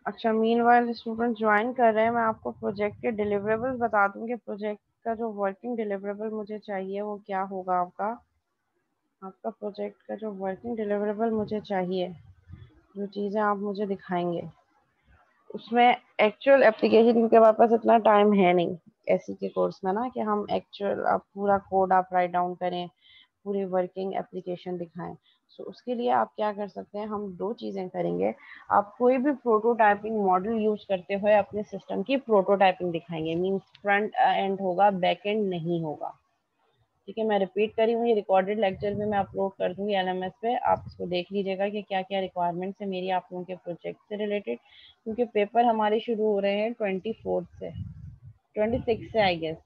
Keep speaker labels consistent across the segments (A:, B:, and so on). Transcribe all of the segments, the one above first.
A: अच्छा, meanwhile student join कर रहे हैं। मैं आपको प्रोजेक्ट के डिलीवरेबल्स बता दूं कि प्रोजेक्ट का जो वर्किंग डिलीवरेबल मुझे चाहिए वो क्या होगा। आपका आपका प्रोजेक्ट का जो वर्किंग डिलीवरेबल मुझे चाहिए, जो चीज़ें आप मुझे दिखाएंगे उसमें एक्चुअल एप्लीकेशन, क्योंकि हमारे पास इतना टाइम है नहीं एसी के कोर्स में ना कि हम एक्चुअल आप पूरा कोड आप राइट डाउन करें, पूरी वर्किंग एप्लीकेशन दिखाएं। सो उसके लिए आप क्या कर सकते हैं, हम दो चीज़ें करेंगे। आप कोई भी प्रोटोटाइपिंग मॉडल यूज करते हुए अपने सिस्टम की प्रोटोटाइपिंग दिखाएंगे। मीन्स फ्रंट एंड होगा, बैक एंड नहीं होगा। ठीक है, मैं रिपीट करी हूँ, ये रिकॉर्डेड लेक्चर भी मैं अपलोड कर दूंगी एलएमएस पे। आप इसको देख लीजिएगा कि क्या क्या रिक्वायरमेंट्स है मेरी आप लोगों के प्रोजेक्ट से रिलेटेड, क्योंकि पेपर हमारे शुरू हो रहे हैं 24 से, 26 से आई गेस।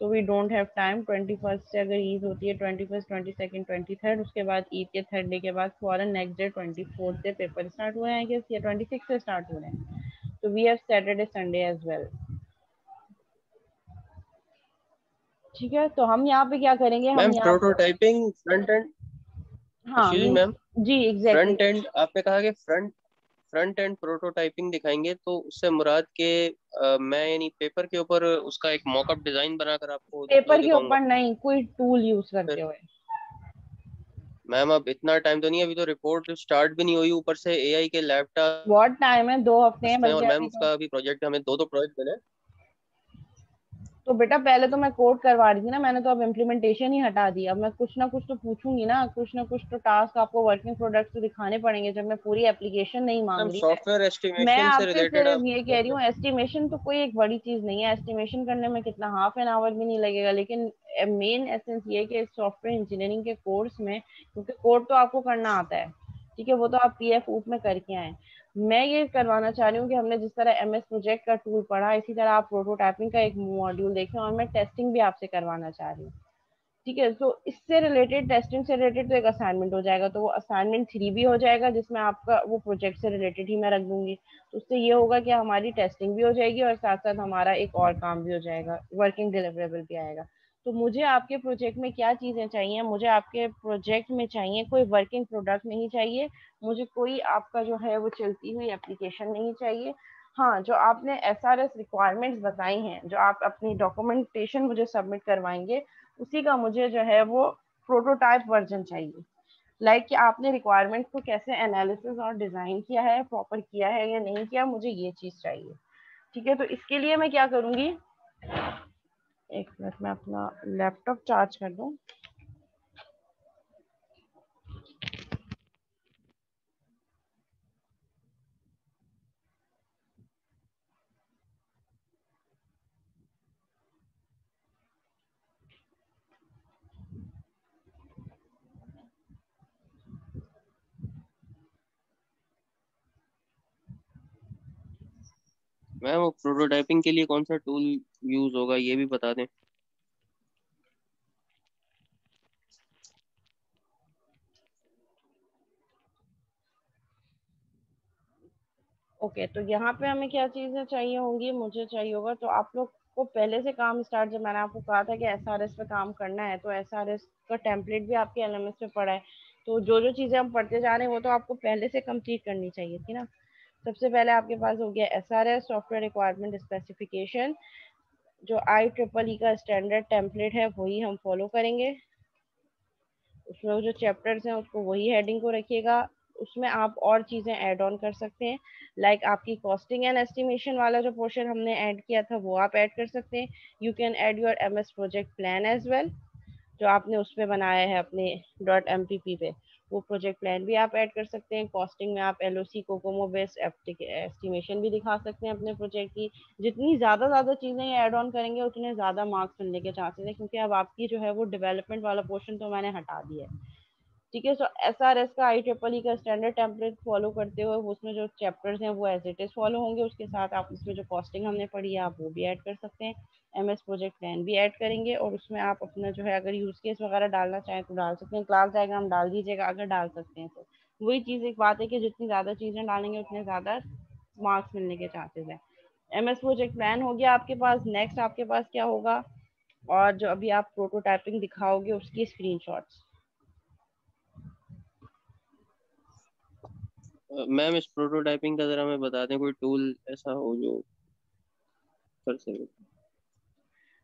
A: तो वी डोंट हैव टाइम। 21 से अगर ईद होती है, 21, 22, 23, उसके बाद ईद के थर्ड डे के बाद फॉरन नेक्स्ट डे 24 से पेपर स्टार्ट हुए हैं, या 26 से स्टार्ट हो रहे हैं। तो we have Saturday Sunday as well. ठीक है, तो हम यहाँ पे क्या करेंगे, हम
B: मैम
A: यहाँ पे
B: प्रोटोटाइपिंग फ्रंट एंड,
A: हाँ
B: एक्सक्यूज
A: मीन
B: मैम,
A: जी एग्जैक्टली।
B: फ्रंट एंड आपने कहा कि फ्रंट एंड प्रोटोटाइपिंग दिखाएंगे, तो उससे मुराद के मैं यानी पेपर के ऊपर उसका एक मॉकअप डिजाइन बनाकर आपको वो
A: पेपर के
B: दिखाऊंगा।
A: ऊपर नहीं, कोई टूल यूज करते
B: फिर
A: हुए।
B: मैम अब इतना टाइम तो नहीं, अभी तो रिपोर्ट स्टार्ट भी नहीं हुई, ऊपर से एआई के लैब
A: बहुत टाइम है, 2 हफ्ते हैं
B: टास्क हैं,
A: बल्कि
B: और मैम
A: अभी तो।
B: उसका अभी प्रोजेक्ट, हमें दो दो प्रोजेक्ट मिले हैं।
A: तो बेटा पहले तो मैं कोड करवा रही थी ना, मैंने तो अब इम्प्लीमेंटेशन ही हटा दी। अब मैं कुछ ना कुछ तो पूछूंगी ना कुछ तो टास्क आपको वर्किंग प्रोडक्ट तो दिखाने पड़ेंगे, जब मैं पूरी एप्लीकेशन नहीं मांग
B: मैम
A: रही।
B: सॉफ्टवेयर
A: मैं
B: एस्टिमेशन से
A: आपसे
B: रिलेटेड
A: सिर्फ
B: आप
A: ये कह रही हूँ, एस्टिमेशन तो कोई एक बड़ी चीज नहीं है। एस्टिमेशन करने में कितना हाफ एन आवर भी नहीं लगेगा, लेकिन मेन एसेंस ये है कि सॉफ्टवेयर इंजीनियरिंग के कोर्स में, क्योंकि कोड तो आपको करना आता है, ठीक है, वो तो आप पीएफ ऊप में करके आए। मैं ये करवाना चाह रही हूँ कि हमने जिस तरह एमएस प्रोजेक्ट का टूल पढ़ा, इसी तरह आप प्रोटोटाइपिंग का एक मॉड्यूल देखें, और मैं टेस्टिंग भी आपसे करवाना चाह रही हूँ। ठीक है, तो इससे रिलेटेड, टेस्टिंग से रिलेटेड तो एक असाइनमेंट हो जाएगा, तो वो असाइनमेंट 3 भी हो जाएगा, जिसमें आपका वो प्रोजेक्ट से रिलेटेड ही मैं रख दूंगी। तो उससे ये होगा कि हमारी टेस्टिंग भी हो जाएगी और साथ साथ हमारा एक और काम भी हो जाएगा, वर्किंग डिलीवरेबल भी आएगा। तो मुझे आपके प्रोजेक्ट में क्या चीज़ें चाहिए, मुझे आपके प्रोजेक्ट में चाहिए कोई वर्किंग प्रोडक्ट नहीं चाहिए, मुझे कोई आपका जो है वो चलती हुई एप्लीकेशन नहीं चाहिए। हाँ, जो आपने एसआरएस रिक्वायरमेंट्स बताई हैं, जो आप अपनी डॉक्यूमेंटेशन मुझे सबमिट करवाएंगे, उसी का मुझे जो है वो प्रोटोटाइप वर्जन चाहिए। लाइक कि आपने रिक्वायरमेंट को कैसे एनालिसिस और डिजाइन किया है, प्रॉपर किया है या नहीं किया, मुझे ये चीज चाहिए। ठीक है, तो इसके लिए मैं क्या करूंगी, एक मिनट में अपना लैपटॉप चार्ज कर दूं।
B: मैम वो प्रोटोटाइपिंग के लिए कौन सा टूल यूज होगा ये भी बता दें।
A: ओके, तो यहाँ पे हमें क्या चीजें चाहिए होंगी, मुझे चाहिए होगा, तो आप लोग को पहले से काम स्टार्ट, जब मैंने आपको कहा था कि एसआरएस पे काम करना है, तो एसआरएस का टेम्पलेट भी आपके एलएमएस पे पड़ा है। तो जो जो चीजें हम पढ़ते जा रहे हैं वो तो आपको पहले से कंप्लीट करनी चाहिए थी ना। सबसे पहले आपके पास हो गया एसआरएस, सॉफ्टवेयर रिक्वायरमेंट स्पेसिफिकेशन। जो आई ट्रिपल ई का स्टैंडर्ड टेम्पलेट है वही हम फॉलो करेंगे। उसमें जो चैप्टर्स हैं उसको वही हेडिंग को रखिएगा। उसमें आप और चीज़ें ऐड ऑन कर सकते हैं, लाइक आपकी कॉस्टिंग एंड एस्टिमेशन वाला जो पोर्शन हमने ऐड किया था वो आप ऐड कर सकते हैं। You can add your MS project plan as well, जो आपने उस पे बनाया है अपने डॉट एमपीपी पे, वो प्रोजेक्ट प्लान भी आप ऐड कर सकते हैं। कॉस्टिंग में आप एलओसी कोकोमो बेस्ड एस्टिमेशन भी दिखा सकते हैं अपने प्रोजेक्ट की। जितनी ज़्यादा चीज़ें ऐड ऑन करेंगे उतने ज़्यादा मार्क्स मिलने के चांसेस है, क्योंकि अब आपकी जो है वो डेवलपमेंट वाला पोर्शन तो मैंने हटा दिया है। ठीक है, सो एसआरएस का आई ट्रिपल ई का स्टैंडर्ड टेम्पलेट फॉलो करते हुए उसमें जो चैप्टर्स हैं वो एज इट इज फॉलो होंगे। उसके साथ आप उसमें जो कॉस्टिंग हमने पढ़ी है आप वो भी ऐड कर सकते हैं। एमएस प्रोजेक्ट प्लान भी ऐड करेंगे, और उसमें आप अपना जो है अगर यूज केस वगैरह डालना चाहें तो डाल सकते हैं। क्लास डायग्राम डाल दीजिएगा अगर डाल सकते हैं तो। वही चीज़, एक बात है कि जितनी ज़्यादा चीज़ें डालेंगे उतने ज़्यादा मार्क्स मिलने के चांसेस हैं। एमएस प्रोजेक्ट प्लान हो गया आपके पास। नेक्स्ट आपके पास क्या होगा, और जो अभी आप प्रोटोटाइपिंग दिखाओगे उसकी स्क्रीनशॉट्स।
B: मैम इस प्रोटोटाइपिंग का जरा हमें बता दें, कोई टूल ऐसा हो जो कर सके।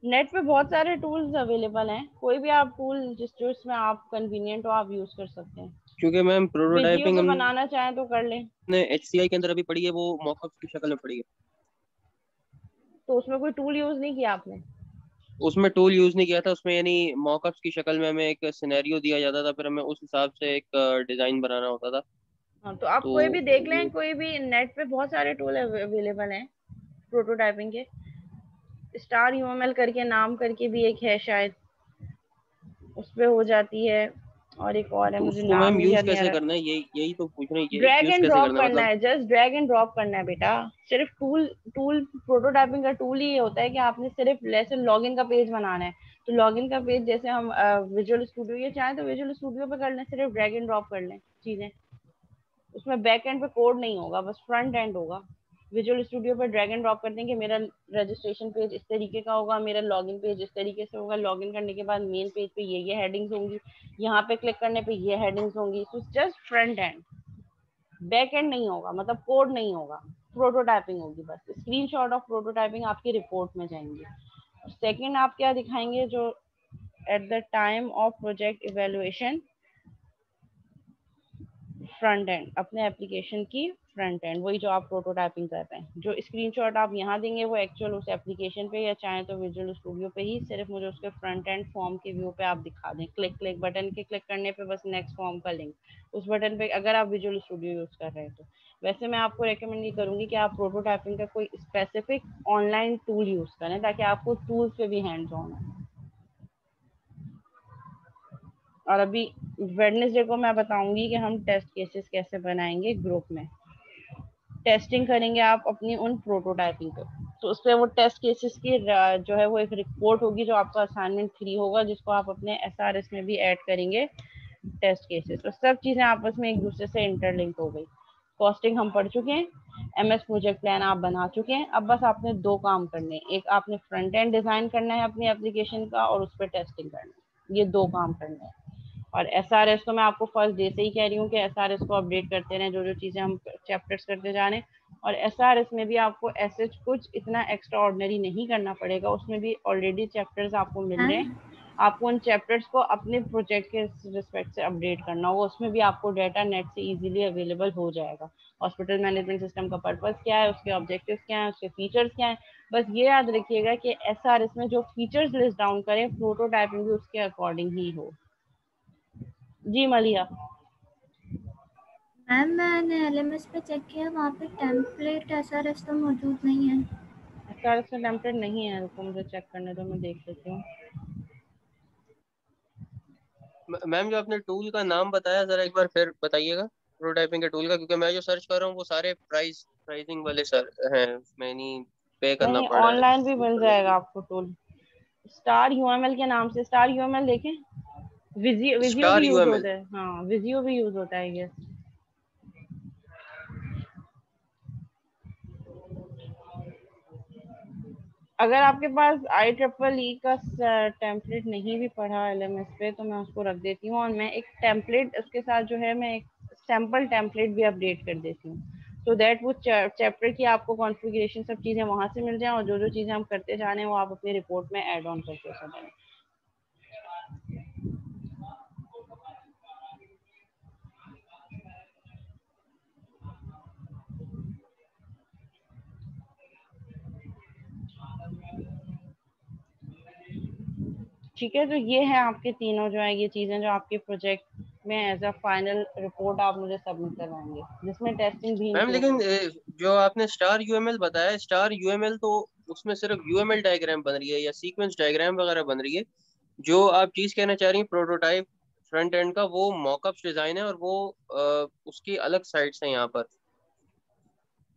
A: नेट पे बहुत सारे टूल्स अवेलेबल हैं, कोई भी आप टूल जिसमें आप कन्वीनियंट हो आप यूज कर सकते हैं।
B: क्योंकि मैम
A: विजियो
B: प्रोटोटाइपिंग
A: पे
B: हमने
A: बनाना चाहें तो कर लें।
B: HCI के अंदर अभी पढ़ी है, वो मॉकअप की शक्ल में पढ़ी है।
A: तो उसमें कोई टूल यूज नहीं किया आपने?
B: उसमें टूल यूज नहीं किया था, उसमें यानी मॉकअप्स की शक्ल में हमें एक सिनेरियो दिया जाता था, फिर हमें उस हिसाब से एक डिजाइन बनाना होता था।
A: हाँ, तो आप
B: तो
A: कोई भी देख लें,
B: ये
A: कोई भी नेट पे बहुत सारे टूल अवेलेबल हैं प्रोटोटाइपिंग के। स्टार यूएमएल करके नाम करके भी एक है शायद, उस पे हो जाती है। और एक और है,
B: तो
A: मुझे
B: उसको
A: नाम
B: मैम
A: नहीं
B: यूज
A: याद नहीं आ
B: कैसे
A: रहा।
B: करना है, यही यही तो पूछ रहे हैं, ये
A: ड्रैग
B: यूज
A: एंड
B: कैसे
A: ड्रॉप
B: करना है
A: करना
B: मतलब।
A: है, जस्ट ड्रैग एंड ड्रॉप करना है बेटा। सिर्फ टूल टूल प्रोटोटाइपिंग का टूल ही ये होता है कि आपने सिर्फ जैसे लॉगिन का पेज बनाना है, तो लॉगिन का पेज जैसे हम विजुअल स्टूडियो ये चाहें तो विजुअल स्टूडियो पे कर लें, सिर्फ ड्रैग एंड ड्रॉप कर लें चीजें। उसमें बैक एंड पे कोड नहीं होगा, बस फ्रंट एंड होगा। विजुअल स्टूडियो पर ड्रैग एंड ड्रॉप कर देंगे, मेरा रजिस्ट्रेशन पेज इस तरीके का होगा, मेरा लॉगिन पेज इस तरीके से होगा, लॉगिन करने के बाद मेन पेज पे ये हेडिंग्स होंगी, यहाँ पे क्लिक करने पे ये हेडिंग्स होंगी। तो just front end, back and नहीं होगा, मतलब कोड नहीं होगा। प्रोटोटाइपिंग होगी, बस स्क्रीनशॉट ऑफ प्रोटोटाइपिंग आपकी रिपोर्ट में जाएंगे। सेकंड आप क्या दिखाएंगे, जो at the time of project evaluation front end, अपने एप्लीकेशन की फ्रंट एंड, वही जो आप प्रोटोटाइपिंग कर रहे हैं, जो स्क्रीनशॉट आप यहाँ देंगे वो एक्चुअल उस एप्लीकेशन पे या चाहे तो विजुअल स्टूडियो पे ही सिर्फ मुझे उसके फ्रंट एंड फॉर्म के व्यू पे आप दिखा दें। क्लिक क्लिक बटन के क्लिक करने पे बस नेक्स्ट फॉर्म का लिंक उस बटन पे, अगर आप विजुअल स्टूडियो यूज कर रहे हैं तो। वैसे मैं आपको रेकमेंड नहीं करूंगी कि आप प्रोटोटाइपिंग का कोई स्पेसिफिक ऑनलाइन टूल यूज करें, ताकि आपको टूल्स पे भी हैंड्स ऑन है। और अभी वेडनेसडे को मैं बताऊंगी कि हम टेस्ट केसेस कैसे बनाएंगे ग्रुप में। टेस्टिंग करेंगे आप अपनी उन प्रोटोटाइपिंग पे, तो उस पर वो टेस्ट केसेस की जो है वो एक रिपोर्ट होगी जो आपका असाइनमेंट 3 होगा, जिसको आप अपने एसआरएस में भी ऐड करेंगे। टेस्ट केसेस तो सब चीजें आपस में एक दूसरे से इंटरलिंक हो गई। कॉस्टिंग हम पढ़ चुके हैं, एमएस प्रोजेक्ट प्लान आप बना चुके हैं, अब बस आपने दो काम करने हैं, एक आपने फ्रंट एंड डिजाइन करना है अपनी एप्लीकेशन का और उस पर टेस्टिंग करना है, ये दो काम करने हैं। और एसआरएस तो मैं आपको फर्स्ट डे से ही कह रही हूँ कि एसआरएस को अपडेट करते रहें, जो जो चीज़ें हम चैप्टर्स करते जा रहे हैं। और एसआरएस में भी आपको ऐसे कुछ इतना एक्स्ट्रा ऑर्डिनरी नहीं करना पड़ेगा, उसमें भी ऑलरेडी चैप्टर्स आपको मिल रहे
C: मैम
A: हैं। आपको उन चैप्टर्स को अपने प्रोजेक्ट के रिस्पेक्ट से अपडेट करना होगा, उसमें भी आपको डाटा नेट से इजीली अवेलेबल हो जाएगा। हॉस्पिटल मैनेजमेंट सिस्टम का पर्पस क्या है, उसके ऑब्जेक्टिव्स क्या हैं, उसके फीचर्स क्या हैं। बस ये याद रखिएगा कि एसआरएस में जो फीचर्स लिस्ट डाउन करें, प्रोटोटाइपिंग भी उसके अकॉर्डिंग ही हो। जी मलिया।
C: मैम मैंने एलएमएस पे चेक किया, वहाँ पे टेम्पलेट एसआरएस तो मौजूद नहीं है।
A: एसआरएस का टेम्पलेट नहीं है, रुको मुझे चेक करने दो, मैं देख लेती हूँ।
B: मैम जो आपने टूल का नाम बताया जरा एक बार फिर बताइएगा, प्रोटोटाइपिंग के टूल का, क्योंकि मैं जो सर्च कर रहा हूँ वो सारे प्राइसिंग वाले सर हैं, उसमें नहीं पे करना
A: नहीं,
B: पड़ रहा है
A: ऑनलाइन भी मिल
B: ऊपर
A: जाएगा
B: जाके।
A: आपको टूल। स्टार यूएमएल के नाम से, स्टार यूएमएल देखें, विजियो विजियो
B: स्टार
A: भी यूज
B: UML।
A: होता है, हाँ विजियो भी यूज होता है ये। अगर आपके पास IEEE का टेम्पलेट नहीं भी पढ़ा एलएमएस पे तो मैं उसको रख देती हूँ, और मैं एक टेम्पलेट उसके साथ जो है मैं एक सैम्पल टेम्पलेट भी अपडेट कर देती हूँ, सो दैट वो चैप्टर की आपको कॉन्फ़िगरेशन सब चीज़ें वहां से मिल जाएं, और जो जो चीज़ें हम करते जा रहे हैं वो आप अपनी रिपोर्ट में ऐड ऑन करते चलें। ठीक है, तो ये है आपके तीनों जो है ये चीज़ें जो आपके प्रोजेक्ट में एज अ फाइनल रिपोर्ट आप मुझे सबमिट करवाएंगे, जिसमें टेस्टिंग भी
B: मैम
A: इंक्लूड
B: लेकिन
A: होगी।
B: जो आपने स्टार UML बताया, स्टार UML तो उसमें सिर्फ UML डायग्राम बन रही है या सीक्वेंस डायग्राम वगैरह बन रही है। जो आप चीज कहना चाह रही हैं प्रोटोटाइप फ्रंट एंड का, वो मॉकअप्स डिजाइन है और वो उसकी अलग साइट्स हैं यहाँ पर।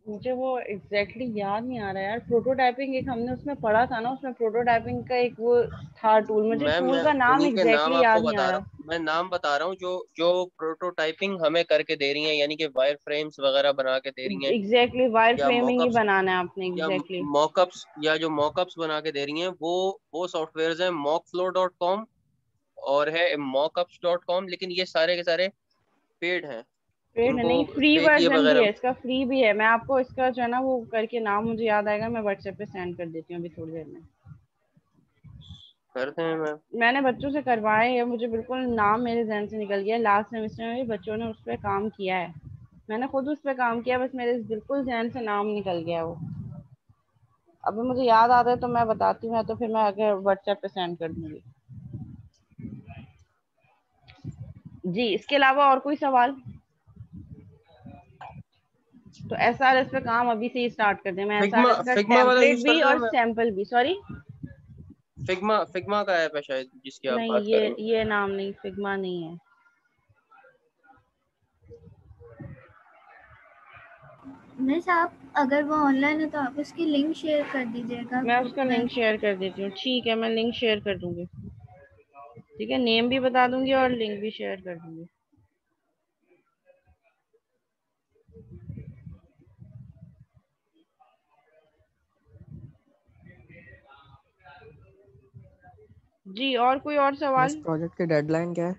A: मुझे वो एग्जैक्टली exactly याद नहीं आ रहा यार, प्रोटोटाइपिंग एक हमने उसमें पढ़ा था ना, उसमें प्रोटोटाइपिंग का एक वो था टूल, मुझे
B: मैम
A: टूल
B: मैं
A: का नाम
B: उन्हीं के नाम
A: एग्जैक्टली exactly
B: आपको
A: याद नहीं आ
B: बता रहा
A: रहा।
B: हूँ, मैं नाम बता रहा हूँ जो जो प्रोटोटाइपिंग हमें करके दे रही हैं, यानी कि वायर फ्रेम्स वगैरह बना के दे रही हैं,
A: एग्जैक्टली exactly, वायर
B: या
A: फ्रेमिंग ही
B: मॉकअप्स,
A: बनाना है आपने,
B: या
A: एग्जैक्टली exactly।
B: मॉकअप्स, या जो मॉकअप्स बना के दे रही हैं वो सॉफ्टवेयर हैं mockflow.com और है mockups.com, लेकिन ये सारे के सारे पेड हैं।
A: पेड
B: इनको
A: नहीं, फ्री
B: फेक ये
A: वर्जन भी है
B: वगैरह
A: इसका, फ्री भी है। मैं आपको इसका जो है ना वो करके नाम मुझे याद आएगा, मैं व्हाट्सएप पे सेंड कर देती हूँ अभी थोड़ी देर में।
B: करते हैं मैम।
A: मैंने बच्चों से करवाए हैं, मुझे बिल्कुल नाम मेरे जहन से निकल गया। लास्ट सेमेस्टर में भी बच्चों ने उस पर काम किया है, मैंने खुद उस पर काम किया, बस मेरे बिल्कुल जहन से नाम निकल गया वो। अभी मुझे याद आता है तो मैं बताती हूँ, तो फिर मैं आगे व्हाट्सएप पे सेंड कर दूंगी। जी, इसके अलावा और कोई सवाल? तो एसआरएस पे काम अभी से ही स्टार्ट कर दें। मैं
B: फिग्मा
A: एसआरएस का
B: फिग्मा वाला
A: टेम्पलेट
B: यूज
A: भी
B: करते हैं
A: और
B: मैम।
A: सैंपल भी, सॉरी
B: फिग्मा फिग्मा का ऐप है शायद जिसकी आप
A: नहीं,
B: बात कर रहे हैं।
A: ये नाम नहीं, फिग्मा नहीं है।
C: मिस आप अगर वो ऑनलाइन है तो आप उसकी लिंक शेयर कर दीजिएगा
A: मैं
C: ग्रुप
A: उसका
C: में।
A: लिंक शेयर कर देती हूँ, ठीक है, मैं लिंक शेयर कर दूंगी। ठीक है, नेम भी बता दूंगी और लिंक भी शेयर कर दूंगी। जी, और कोई और
D: मिस
A: सवाल?
D: प्रोजेक्ट की डेडलाइन क्या है?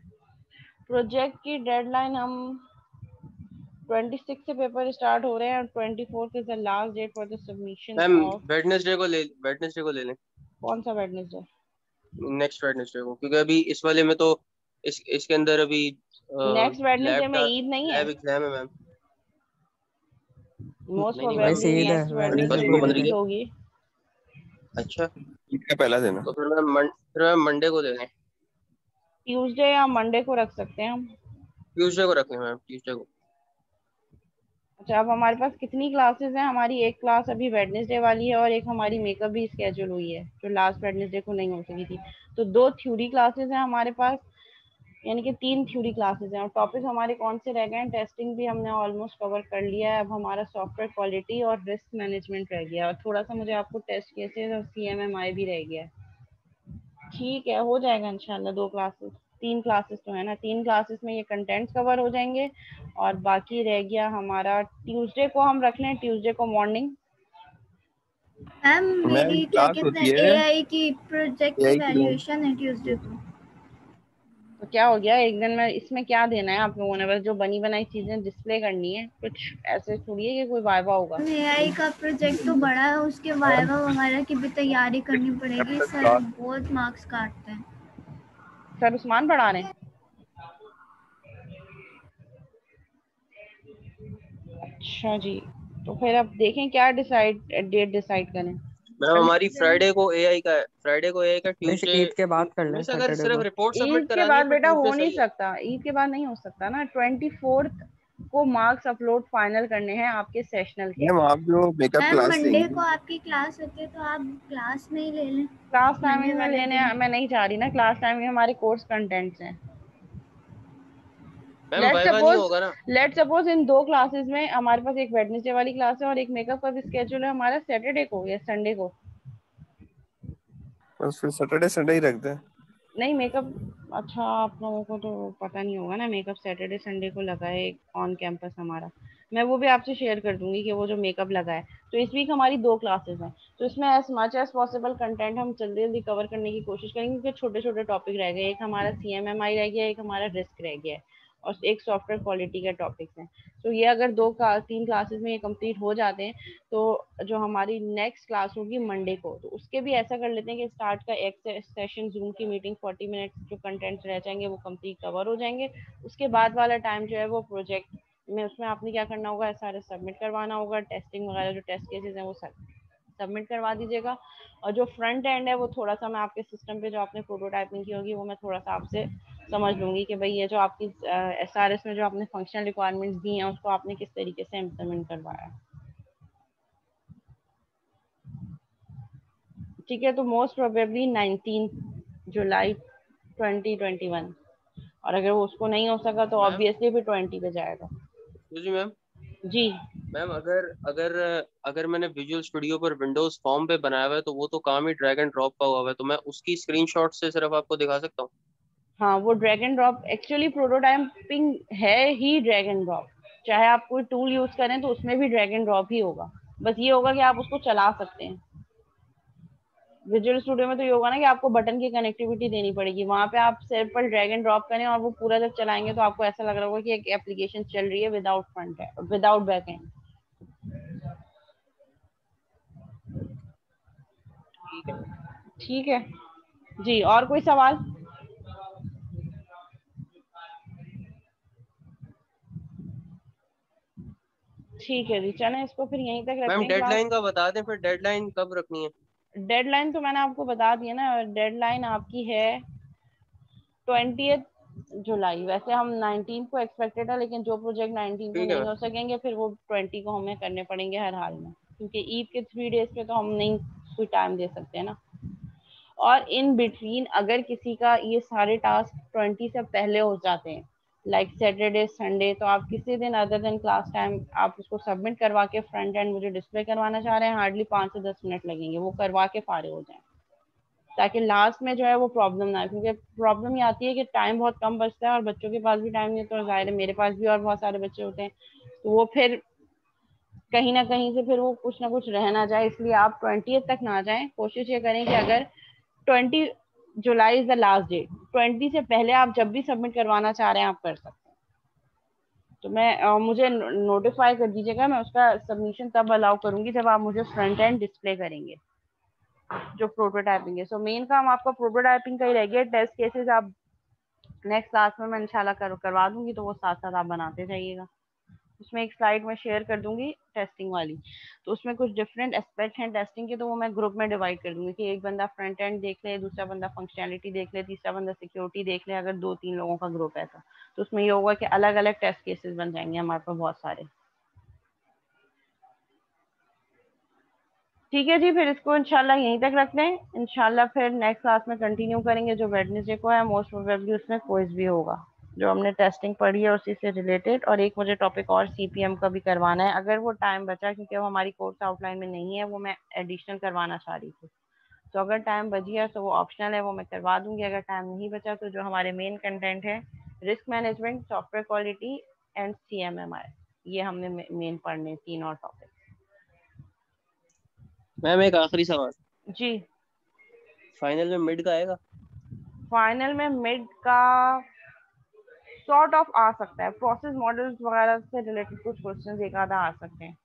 A: प्रोजेक्ट की डेडलाइन हम 26 से पेपर स्टार्ट हो रहे हैं और 24 is the last date for the submission
B: ma'am
A: of.
B: Wednesday को ले लें।
A: कौन सा वेडनेसडे?
B: नेक्स्ट वेडनेसडे को, क्योंकि अभी इस वाले में तो इसके अंदर अभी
A: नेक्स्ट वेडनेसडे
B: लैब
A: में ईद नहीं है?
B: लैब एग्जाम है मैम।
A: मोस्ट
B: नहीं नहीं मैम,
D: वैसे
A: प्रोबेबली
D: ईद है,
A: नेक्स्ट
D: वेडनेसडे
A: वेडनेसडे
B: फर्स्ट
D: को
B: को
A: को
D: ईद
B: बन
D: है।
B: रही
A: ईद
B: है।
A: होगी।
B: अच्छा,
E: ईद का पहला दिन है।
B: तो फिर मैम मंडे को दे दें।
A: ट्यूसडे या मंडे को रख सकते हैं हम।
B: ट्यूसडे को रखें मैम, ट्यूसडे को।
A: अच्छा, अब हमारे पास कितनी क्लासेस हैं? हमारी एक क्लास अभी वेडनेसडे वाली है और एक हमारी मेकअप भी स्केड्यूल हुई है जो लास्ट वेडनेसडे को नहीं हो सकी थी। तो 2 थ्योरी क्लासेस हैं हमारे पास, यानी कि 3 थ्योरी क्लासेस हैं। और टॉपिक हमारे कौन से रह गए हैं? टेस्टिंग भी हमने ऑलमोस्ट कवर कर लिया है, अब हमारा सॉफ्टवेयर क्वालिटी और रिस्क मैनेजमेंट रह गया है, और थोड़ा सा मुझे आपको टेस्ट केसेस और CMMI भी रह गया है। ठीक है, हो जाएगा इंशाल्लाह। 2 क्लासेस, 3 क्लासेस तो है ना, 3 क्लासेस में ये कंटेंट्स कवर हो जाएंगे। और बाकी रह गया हमारा ट्यूसडे को, हम रख लें ट्यूसडे को मॉर्निंग।
C: मैम
E: मैम
C: मेरी क्या
E: क्लास
C: कहते
E: होती
C: हैं
E: है
C: एआई की प्रोजेक्ट
E: एआई की मैम।
C: इवैल्यूएशन है ट्यूसडे को।
A: तो क्या हो गया, एक दिन में इसमें क्या देना है आप लोगों ने? बस जो बनी बनाई चीजें डिस्प्ले करनी है, कुछ ऐसे थोड़ी है कि कोई वाइवा होगा।
C: एआई का प्रोजेक्ट तो बड़ा है, उसके
E: मैम
C: वाइवा वगैरह की भी तैयारी करनी पड़ेगी, सर
E: क्लास
C: बहुत मार्क्स काटते हैं।
A: सर उस्मान पढ़ा रहे हैं? अच्छा जी, तो फिर अब देखें क्या डेट डिसाइड करें।
B: मैम हमारी फ्राइडे को एआई का
D: मिस
B: ट्यूसडे।
D: ईद के बाद कर लें,
B: मिस अगर
D: सैटरडे
B: सिर्फ
D: को।
B: रिपोर्ट सबमिट
A: ईद के
B: करानी है
A: बाद
B: फिर
A: बेटा हो
B: ट्यूसडे
A: नहीं
B: सही है।
A: सकता, ईद के बाद नहीं हो सकता ना। 24 को मार्क्स अपलोड फाइनल करने हैं आपके सेशनल के।
E: मैम आप जो मेकअप
C: मैम
E: क्लास
C: मंडे को
E: लेंगी।
C: आपकी क्लास होती है तो आप क्लास में ही ले लें
A: क्लास
C: मंडे
A: टाइमिंग में
C: वाले
A: लेने
C: दिन।
A: मैं नहीं चाह रही ना, क्लास टाइमिंग हमारे कोर्स कंटेंट्स हैं।
B: मैम
A: लेट
B: वाइवा नहीं
A: सपोज
B: होगा ना।
A: लेट सपोज इन 2 क्लासेस में हमारे पास एक वेडनेसडे वाली क्लास है और एक मेकअप का भी स्केड्यूल है हमारा सैटरडे को या संडे को।
E: बस फिर सैटरडे संडे ही रखते हैं।
A: नहीं, मेकअप, अच्छा आप लोगों को तो पता नहीं होगा ना, मेकअप सैटरडे संडे को लगा है ऑन कैंपस हमारा। मैं वो भी आपसे शेयर कर दूंगी कि वो जो मेकअप लगा है। तो इस वीक हमारी 2 क्लासेस हैं, तो इसमें as much as possible content हम जल्दी जल्दी कवर करने की कोशिश करेंगे, क्योंकि छोटे छोटे टॉपिक रह गए। एक हमारा CMMI रह गया, एक हमारा रिस्क रह गया है, और एक सॉफ्टवेयर क्वालिटी के टॉपिक्स हैं। तो ये अगर 3 क्लासेस में ये कंप्लीट हो जाते हैं, तो जो हमारी नेक्स्ट क्लास होगी मंडे को, तो उसके भी ऐसा कर लेते हैं कि स्टार्ट का एक सेशन जूम की मीटिंग 40 मिनट जो कंटेंट्स रह जाएंगे वो कंप्लीट कवर हो जाएंगे। उसके बाद वाला टाइम जो है वो प्रोजेक्ट में, उसमें आपने क्या करना होगा, सारे सबमिट करवाना होगा, टेस्टिंग वगैरह जो टेस्ट केसेस हैं वो सबमिट करवा दीजिएगा। और जो फ्रंट एंड है वो थोड़ा सा मैं आपके सिस्टम पे जो आपने प्रोटोटाइपिंग की होगी वो मैं थोड़ा सा आपसे समझ लूंगी कि भाई ये जो आपकी SRS में जो आपने फंक्शनल रिक्वायरमेंट्स दी हैं उसको आपने किस तरीके से इम्प्लीमेंट करवाया। ठीक है, तो मोस्ट प्रोबेबली 19 जुलाई 2021, और अगर वो उसको नहीं हो सका तो
B: मैम
A: ऑब्वियसली फिर 20 पे जाएगा।
B: जी मैम।
A: जी,
B: मैम अगर अगर अगर मैंने विजुअल स्टूडियो पर विंडोज फॉर्म पे बनाया हुआ है तो वो तो काम ही ड्रैग एंड ड्रॉप का हुआ है, तो मैं उसकी स्क्रीनशॉट से सिर्फ आपको दिखा सकता हूँ।
A: हाँ, वो drag and drop actually prototyping है ही, ड्रैग एंड ड्रॉप। चाहे आप कोई टूल यूज करें तो उसमें भी ड्रैग एंड ड्रॉप ही होगा, बस ये होगा कि आप उसको चला सकते हैं। विजुअल स्टूडियो में तो ये होगा ना कि आपको बटन की कनेक्टिविटी देनी पड़ेगी, वहां पे आप सिर्फ पर ड्रैग एंड ड्रॉप करें और वो पूरा जब चलाएंगे तो आपको ऐसा लग रहा होगा कि एक एप्लीकेशन चल रही है without front end, without back and.
B: ठीक है।
A: ठीक है जी, और कोई सवाल? ठीक है जी, चलें इसको फिर यहीं तक रखते
B: मैम
A: हैं क्लास।
B: डेडलाइन का बता दें, फिर डेडलाइन कब रखनी है?
A: डेडलाइन तो मैंने आपको बता दिया ना, डेडलाइन आपकी है 20 जुलाई। वैसे हम 19 को एक्सपेक्टेड है, लेकिन जो प्रोजेक्ट 19 को
B: ठीक है
A: नहीं
B: मैम।
A: हो सकेंगे फिर वो 20 को हमें करने पड़ेंगे हर हाल में, क्योंकि ईद के 3 डेज पे तो हम नहीं कोई टाइम दे सकते ना। और इन बिटवीन अगर किसी का ये सारे टास्क 20 से पहले हो जाते हैं, लाइक सैटरडे संडे, तो आप किसी दिन अदर देन क्लास टाइम आप उसको सबमिट करवा के फ्रंट एंड मुझे डिस्प्ले करवाना चाह रहे हैं, हार्डली 5 से 10 मिनट लगेंगे, वो करवा के फारिग हो जाए, ताकि लास्ट में जो है वो प्रॉब्लम ना आए। क्योंकि प्रॉब्लम ये आती है कि टाइम बहुत कम बचता है और बच्चों के पास भी टाइम नहीं, तो जाहिर है मेरे पास भी और बहुत सारे बच्चे होते हैं, तो वो फिर कहीं ना कहीं से फिर वो कुछ ना कुछ रह ना जाए, इसलिए आप 20 तक ना जाएं। कोशिश ये करें कि अगर 20 जुलाई इज द लास्ट डेट, 20 से पहले आप जब भी सबमिट करवाना चाह रहे हैं आप कर सकते हैं। तो मैं मुझे नोटिफाई कर दीजिएगा, मैं उसका सबमिशन तब अलाउ करूंगी जब आप मुझे फ्रंट एंड डिस्प्ले करेंगे जो प्रोटोटाइपिंग है। सो मेन काम आपका प्रोटोटाइपिंग का ही रह गया, टेस्ट केसेस आप नेक्स्ट क्लास में मैं इंशाल्लाह करवा दूंगी, तो वो साथ साथ आप बनाते जाइएगा। उसमें एक स्लाइड में शेयर कर दूंगी टेस्टिंग वाली, तो उसमें कुछ डिफरेंट एस्पेक्ट हैं टेस्टिंग के, तो वो मैं ग्रुप में डिवाइड कर दूंगी कि एक बंदा फ्रंट एंड देख ले, दूसरा बंदा फंक्शनैलिटी देख ले, तीसरा बंदा सिक्योरिटी देख ले। अगर 2-3 लोगों का ग्रुप है तो उसमें ये होगा कि अलग अलग टेस्ट केसेस बन जाएंगे हमारे पास बहुत सारे। ठीक है जी, फिर इसको इंशाल्लाह यहीं तक रखते हैं, इंशाल्लाह फिर नेक्स्ट क्लास में कंटिन्यू करेंगे जो वेडनेसडे को है। मोस्ट प्रोबेबली उसमें क्विज भी होगा जो हमने टेस्टिंग पढ़ी है उसी से रिलेटेड, और एक मुझे टॉपिक और सीपीएम का भी करवाना है अगर वो टाइम बचा, क्योंकि वो हमारी कोर्स आउटलाइन में नहीं है, वो मैं एडिशनल करवाना चाह रही थी। तो अगर टाइम बच गया तो वो ऑप्शनल है, वो मैं करवा दूंगी। अगर टाइम नहीं बचा तो जो हमारे मेन कंटेंट है risk management, software quality and CMMI, ये हमने मेन पढ़ने 3 और टॉपिक।
B: मैम एक आखिरी सवाल,
A: जी,
B: फाइनल में मिड का आएगा?
A: फाइनल में मिड का सॉर्ट ऑफ आ सकता है, प्रोसेस मॉडल्स वगैरह से रिलेटेड कुछ क्वेश्चन एक आधा आ सकते हैं।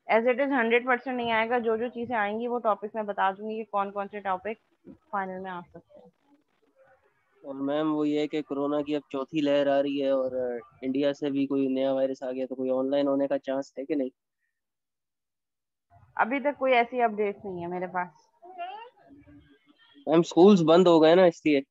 A: एज इट इज 100% नहीं आएगा, जो जो चीजें आएंगी वो टॉपिक में बता दूंगी कि कौन कौन से टॉपिक फाइनल में आ सकते हैं।
B: और मैम वो ये है कि कोरोना की अब चौथी लहर आ रही है और इंडिया से भी कोई नया वायरस आ गया, तो कोई ऑनलाइन होने का चांस है कि नहीं?
A: अभी तक कोई ऐसी अपडेट नहीं है मेरे पास।
B: मैम स्कूल्स बंद हो गए ना, इसलिए।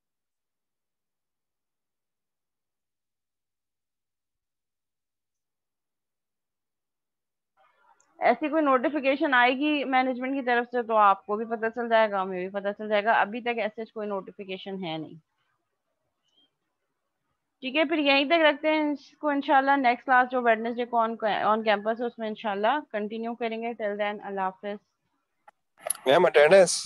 A: ऐसी कोई नोटिफिकेशन आएगी मैनेजमेंट की तरफ से तो आपको भी पता चल जाएगा, हमें भी पता चल जाएगा। अभी तक ऐसे कोई नोटिफिकेशन है नहीं। ठीक है, फिर यहीं तक रखते हैं इसको, इंशाल्लाह नेक्स्ट क्लास जो वेडनेसडे को ऑन कैंपस है उसमें इंशाल्लाह कंटिन्यू करेंगे। टिल देन अल्लाह हाफिज।
E: Ma'am attendance